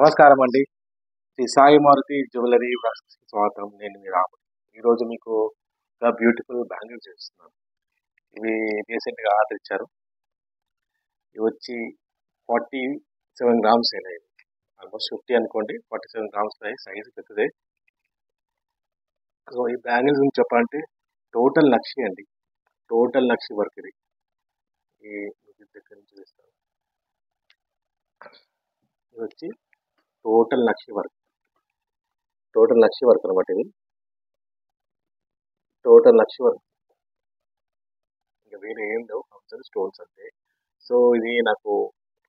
నమస్కారం అండి. శ్రీ సాయి మారుతి జ్యువెలరీ వర్క్స్‌కి స్వాగతం. నేను మీ రాముని. ఈరోజు మీకు ఒక బ్యూటిఫుల్ బ్యాంగిల్స్ చూపిస్తున్నాను. ఇవి రీసెంట్‌గా ఆర్డర్ ఇచ్చారు. ఇవి వచ్చి 47 గ్రామ్స్ అయినాయి. ఆల్మోస్ట్ 50 అనుకోండి. 47 గ్రామ్స్ అయ్యాయి. సైజ్ పెద్దదే. సో, ఈ బ్యాంగిల్స్ గురించి చెప్పాలంటే టోటల్ నక్షి అండి. టోటల్ నక్షి వర్క్ ఇది. ఈ మీకు దగ్గర నుంచి చూపిస్తాను. ఇది వచ్చి టోటల్ నక్షి వర్క్. టోటల్ నక్షి వర్క్ అనమాట ఇది. టోటల్ నక్షి వర్క్. ఇంకా వేరే ఏం లేవు. కంపల్సరీ స్టోన్స్ అంతే. సో ఇది నాకు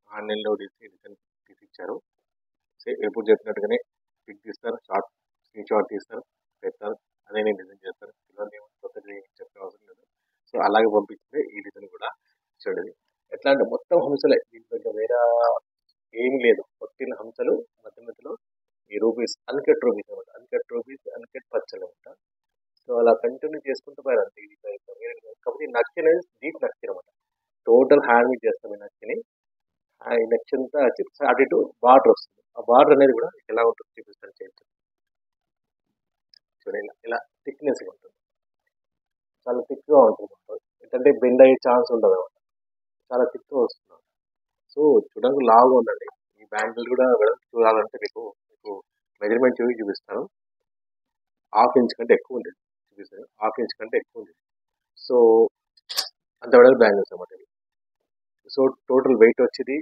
ఆన్లైన్లో తీసిచ్చారు. ఎప్పుడు చెప్పినట్టుగానే పిక్ తీస్తారు, స్క్రీన్ షాట్ తీస్తారు, పెడతారు. అదే నేను డిజైన్ చేస్తాను. ఇవన్నీ కొత్తది చెప్పే అవసరం లేదు. సో అలాగే పంపించింది ఈ డిజైన్ కూడా. చూడండి ఎట్లా అంటే మొత్తం హంసలే, దీంట్లో వేరే ఏమి లేదు. కొట్టిన హంసలు మధ్య మధ్యలో ఈ రూపీస్, అన్కట్ రూపీస్ అనమాట. అన్కట్ రూపీస్, అన్కట్ పచ్చలు అనమాట. సో అలా కంటిన్యూ చేసుకుంటూ పోయారు అంతే. ఇది కాబట్టి నక్షి అనేది డీప్ నక్షి అనమాట. టోటల్ హ్యాండ్ మీద చేస్తాం ఈ నక్షిని. ఈ నక్షి అంతా వచ్చి అటు ఇటు బార్డర్ వస్తుంది. ఆ బార్డర్ అనేది కూడా ఎలా ఉంటుంది చూపిస్తాను. చేయొచ్చు చూడండి. ఇలా థిక్నెస్ ఉంటుంది, చాలా థిక్గా ఉంటుంది. ఏంటంటే బెండ్ అయ్యే ఛాన్స్ ఉండదు అనమాట. చాలా థిక్గా వస్తుంది. సో చూడడానికి లావుగా ఉందండి. ఈ బ్యాంగిల్ కూడా వెడల్పు చూడాలంటే మీకు మెజర్మెంట్ చూపిస్తాను. 1/2 ఇంచ్ కంటే ఎక్కువ ఉంది. చూపిస్తాను. 1/2 ఇంచ్ కంటే ఎక్కువ ఉంది. సో అంత వెడల్పు బ్యాంగిల్స్ అనమాట ఇది. సో టోటల్ వెయిట్ వచ్చేది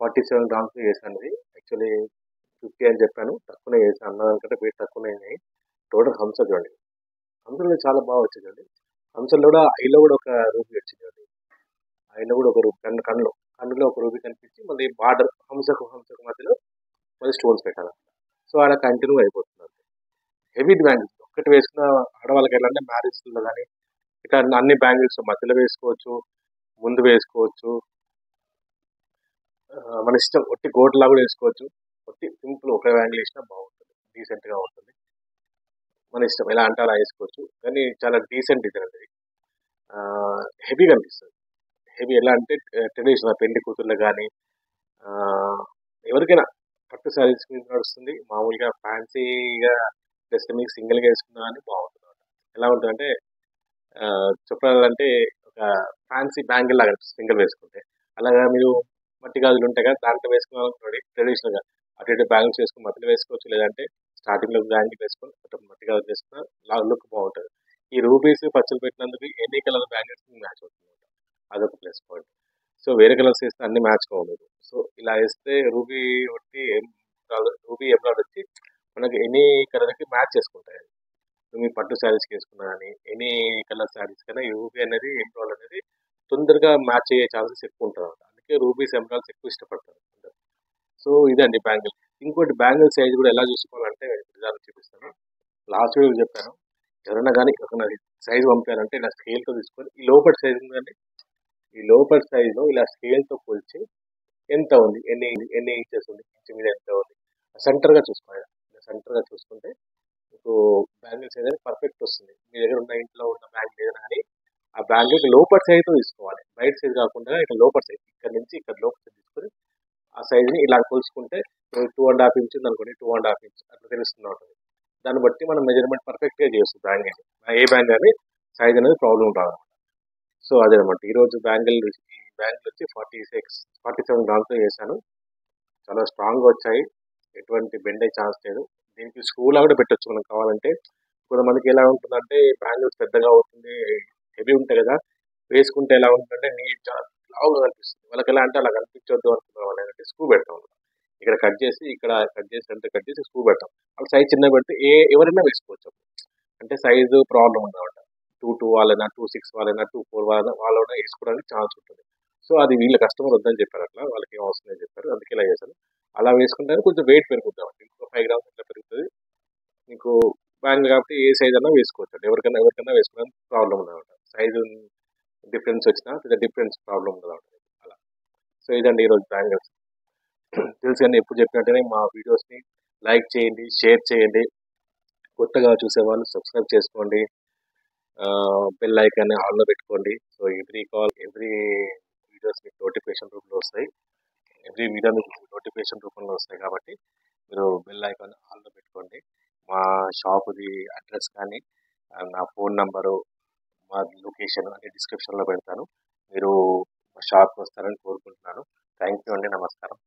47 గ్రామ్స్ వేసాను. ఇది యాక్చువల్లీ 50 అని చెప్పాను, తక్కువనే వేసాను. అన్నదానికంటే వెయిట్ తక్కువనే అయినాయి. టోటల్ హంస చూడండి. హంసలు చాలా బాగా వచ్చిందండి. హంసల్లో కూడా ఐలో కూడా ఒక రూపీ వచ్చిందండి. ఐలో కూడా ఒక రూపీ, కన్నులో ఒక రూపీ కనిపించి మళ్ళీ బార్డర్ హంసకు మధ్యలో మళ్ళీ స్టోన్స్ పెట్టాలి. సో అలా కంటిన్యూ అయిపోతుంది. హెవీ బ్యాంగిల్స్ ఒక్కటి వేసుకున్న ఆడవాళ్ళకి ఎలా అంటే మ్యారేజ్లో కానీ ఇట్లా అన్ని బ్యాంగిల్స్ మధ్యలో వేసుకోవచ్చు, ముందు వేసుకోవచ్చు, మన ఇష్టం. ఒట్టి గోట్లా కూడా వేసుకోవచ్చు. ఒట్టి సింపుల్ ఒక బ్యాంగిల్ వేసినా బాగుంటుంది, డీసెంట్గా ఉంటుంది. మన ఇష్టం ఎలా అంటే అలా వేసుకోవచ్చు. కానీ చాలా డీసెంట్ డిజైన్ అండి. హెవీ కనిపిస్తుంది. హెవీ ఎలా అంటే ట్రెడిషనల్ పెళ్లి కూతుర్లు కానీ ఎవరికైనా పట్టు శారీస్ మీద నడుస్తుంది. మామూలుగా ఫ్యాన్సీగా డ్రెస్ మీకు సింగిల్గా వేసుకున్నా కానీ బాగుంటుంది. ఎలా ఉంటుందంటే చెప్పాలంటే ఒక ఫ్యాన్సీ బ్యాంగిల్ లాగా సింగిల్ వేసుకుంటే. అలాగా మీరు మట్టి గాజులు ఉంటాయి కదా, దాంట్లో వేసుకున్నాను ట్రెడిషనల్గా అటు ఇటు బ్యాంగిల్స్ వేసుకుని మధ్యలో వేసుకోవచ్చు. లేదంటే స్టార్టింగ్లో బ్యాంగిల్ వేసుకొని మట్టి గాజులు వేసుకున్న లుక్ బాగుంటుంది. ఈ రూపీస్ పచ్చలు పెట్టినందుకు ఎన్ని కలర్ బ్యాంగిల్స్ మ్యాచ్ అవుతుంది. అదొక ప్లస్ పాయింట్. సో వేరే కలర్స్ వేస్తే అన్ని మ్యాచ్ కావాలి. సో ఇలా వేస్తే రూబీ ఎమరాల్డ్ వచ్చి మనకి ఎనీ కలర్కి మ్యాచ్ చేసుకుంటాయి. మీ పట్టు శారీస్కి వేసుకున్నా కానీ ఎనీ కలర్ శారీస్ కన్నా ఈ రూబీ అనేది ఎమరాల్డ్ అనేది తొందరగా మ్యాచ్ అయ్యే ఛాన్సెస్ ఎక్కువ ఉంటుంది అనమాట. అందుకే రూబీస్ ఎమరాల్డ్స్ ఎక్కువ ఇష్టపడతారు అందరూ. సో ఇదండి బ్యాంగిల్. ఇంకోటి బ్యాంగిల్ సైజ్ కూడా ఎలా చూసుకోవాలంటే విధానం చూపిస్తాను. లాస్ట్ వీడియో చెప్పాను. ఎవరైనా కానీ ఒక సైజ్ పంపారంటే ఇలా స్కేల్తో తీసుకొని ఈ లోపల సైజ్ ఉందండి, ఈ లోపల సైజులో ఇలా స్కేల్తో కొలిచి ఎంత ఉంది, ఎన్ని ఇంచెస్ ఉంది, ఇంచు మీద ఎంత ఉంది, సెంటర్గా చూసుకోవాలి. సెంటర్గా చూసుకుంటే మీకు బ్యాంగిల్స్ అనేది పర్ఫెక్ట్ వస్తుంది. మీ దగ్గర ఉన్న ఇంట్లో ఉన్న బ్యాంగిల్ ఏదైనా కానీ ఆ బ్యాంగిల్ లోపల సైజుతో తీసుకోవాలి. బయట సైజ్ కాకుండా ఇక్కడ లోపల సైజ్, ఇక్కడ నుంచి ఇక్కడ లోపల సైజ్ తీసుకొని ఆ సైజుని ఇలా కొలుసుకుంటే 2.5 ఇంచ్ ఉంది అనుకోండి, 2.5 ఇంచ్ అట్లా తెలుస్తూ ఉంటుంది. దాన్ని బట్టి మనం మెజర్మెంట్ పర్ఫెక్ట్గా చేస్తుంది. బ్యాంగిల్ ఏ బ్యాంగిల్ అని సైజ్ అనేది ప్రాబ్లం రాదు. సో అదేనమాట ఈరోజు బ్యాంగిల్ వచ్చి 47 గ్రామ్స్తో చేశాను. చాలా స్ట్రాంగ్గా వచ్చాయి, ఎటువంటి బెండ్ అయ్యే ఛాన్స్ లేదు. దీనికి స్క్రూలా కూడా పెట్టచ్చు మనం కావాలంటే. కొంతమందికి ఎలా ఉంటుందంటే బ్యాంగిల్స్ పెద్దగా అవుతుంది, హెవీ ఉంటాయి కదా, వేసుకుంటే ఎలా ఉంటుందంటే నీట్ లావుగా కనిపిస్తుంది. వాళ్ళకి ఎలా అంటే అలా కనిపించొద్దు అనుకున్న వాళ్ళంటే స్క్రూ పెడతాం. ఇక్కడ కట్ చేసి అంతా కట్ చేసి స్క్రూ పెడతాం. వాళ్ళ సైజ్ చిన్న పెడితే ఎవరైనా వేసుకోవచ్చు. అంటే సైజు ప్రాబ్లం ఉందన్నమాట. 2.2 వాళ్ళైనా, 2.6 వాళ్ళైనా, 2.4 వాళ్ళైనా వేసుకోవడానికి ఛాన్స్ ఉంటుంది. సో అది వీళ్ళ కస్టమర్ వద్దని చెప్పారు. అట్లా వాళ్ళకి ఏం అవసరం లేదని చెప్పారు. అందుకే ఇలా చేశాను. అలా వేసుకుంటే కొంచెం వెయిట్ పెరుగుతుంది. ఇంకో 5 గ్రామ్స్ అట్లా పెరుగుతుంది. మీకు బ్యాంగిల్ కాబట్టి ఏ సైజ్ అన్నా వేసుకోవచ్చు అండి. ఎవరికైనా వేసుకోవడానికి ప్రాబ్లం ఉండదన్నమాట. సైజు డిఫరెన్స్ వచ్చినా పెద్ద డిఫరెన్స్ ప్రాబ్లం ఉండదన్నమాట. అలా. సో ఇదండి ఈరోజు బ్యాంగిల్స్. తెలుసు కానీ ఎప్పుడు చెప్పినట్టుగానే మా వీడియోస్ని లైక్ చేయండి, షేర్ చేయండి. కొత్తగా చూసేవాళ్ళు సబ్స్క్రైబ్ చేసుకోండి. బెల్ ఐకాన్ ఆన్లో పెట్టుకోండి. సో ఎవ్రీ వీడియోస్ మీకు నోటిఫికేషన్ రూపంలో వస్తాయి. ఎవ్రీ వీడియో మీకు నోటిఫికేషన్ రూపంలో వస్తాయి కాబట్టి మీరు బెల్ ఐకాన్ ఆన్లో పెట్టుకోండి. మా షాప్ది అడ్రస్ కానీ నా ఫోన్ నంబరు మా లొకేషన్ అన్ని డిస్క్రిప్షన్లో పెడతాను. మీరు మా షాప్కి వస్తారని కోరుకుంటున్నాను. థ్యాంక్ యూ అండి. నమస్కారం.